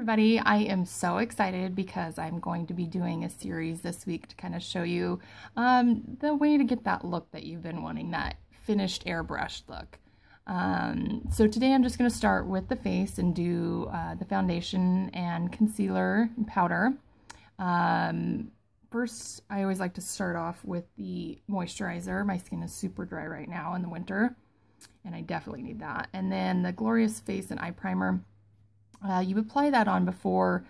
everybody, I am so excited because I'm going to be doing a series this week to kind of show you the way to get that look that you've been wanting, that finished airbrushed look. So today I'm just going to start with the face and do the foundation and concealer and powder. First, I always like to start off with the moisturizer. My skin is super dry right now in the winter, and I definitely need that. And then the Glorious Face and Eye Primer. You apply that on before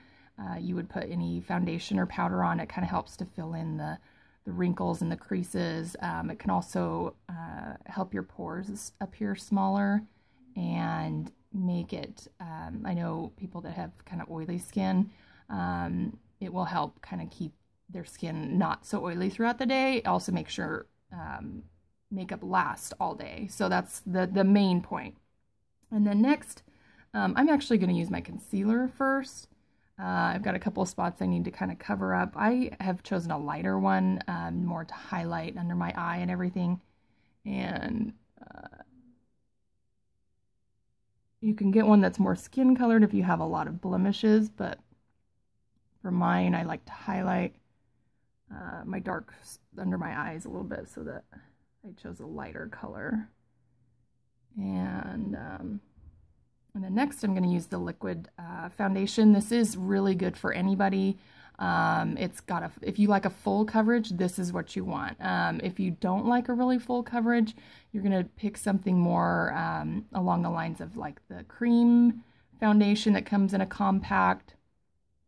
you would put any foundation or powder on. It kind of helps to fill in the wrinkles and the creases. It can also help your pores appear smaller and make it, I know people that have kind of oily skin, it will help kind of keep their skin not so oily throughout the day. It also makes sure makeup lasts all day. So that's the main point. And then next, I'm actually going to use my concealer first. I've got a couple of spots I need to kind of cover up. I have chosen a lighter one, more to highlight under my eye and everything. And you can get one that's more skin colored if you have a lot of blemishes, but for mine, I like to highlight my darks under my eyes a little bit, so that I chose a lighter color. And then next I'm going to use the liquid foundation. This is really good for anybody. It's got if you like a full coverage, this is what you want. If you don't like a really full coverage, you're going to pick something more along the lines of like the cream foundation that comes in a compact,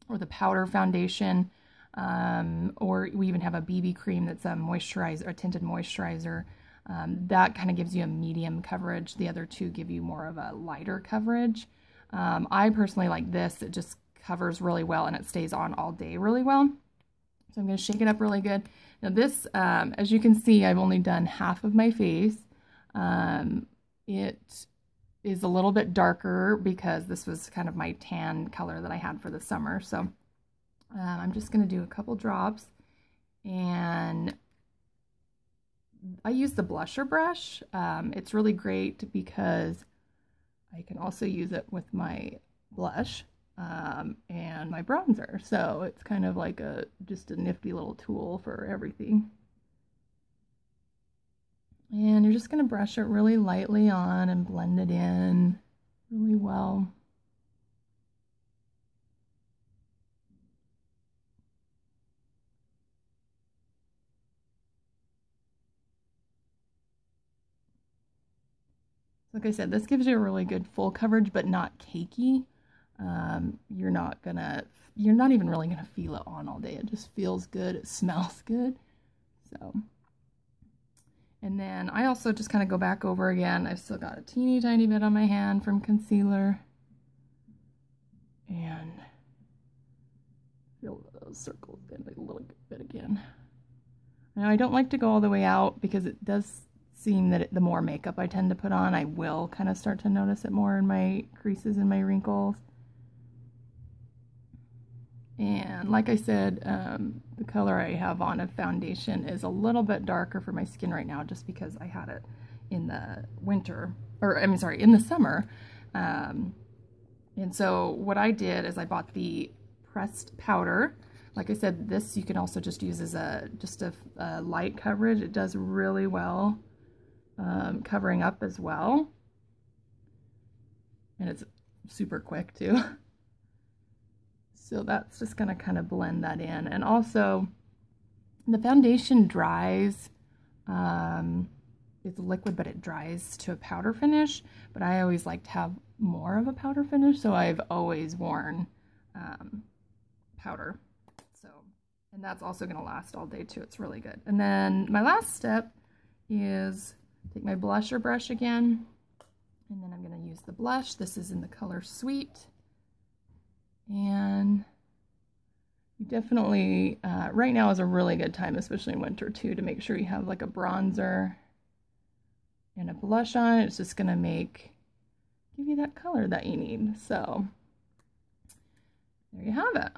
or the powder foundation, or we even have a BB cream that's a moisturizer, a tinted moisturizer. That kind of gives you a medium coverage. The other two give you more of a lighter coverage. I personally like this. It just covers really well and it stays on all day really well. So I'm going to shake it up really good. Now this, as you can see, I've only done half of my face. It is a little bit darker because this was kind of my tan color that I had for the summer. So I'm just going to do a couple drops, and I use the blusher brush. It's really great because I can also use it with my blush and my bronzer. So it's kind of like just a nifty little tool for everything. And you're just going to brush it really lightly on and blend it in really well. Like I said, this gives you a really good full coverage, but not cakey. You're not even really gonna feel it on all day. It just feels good. It smells good. So, and then I also just kind of go back over again. I've still got a teeny tiny bit on my hand from concealer, and fill those circles in a little bit again. Now I don't like to go all the way out because it does seem that the more makeup I tend to put on, I will kind of start to notice it more in my creases and my wrinkles. And like I said, the color I have on a foundation is a little bit darker for my skin right now, just because I had it in the winter, or I mean, sorry, in the summer. And so what I did is I bought the pressed powder. Like I said, this you can also just use as just a light coverage. It does really well. Covering up as well, and it's super quick too. So that's just going to kind of blend that in. And also the foundation dries. It's liquid, but it dries to a powder finish, but I always like to have more of a powder finish, so I've always worn powder. So, and that's also going to last all day too. It's really good. And then my last step is take my blusher brush again, and then I'm going to use the blush. This is in the color Sweet. And you definitely, right now is a really good time, especially in winter too, to make sure you have like a bronzer and a blush on. It's just going to give you that color that you need. So there you have it.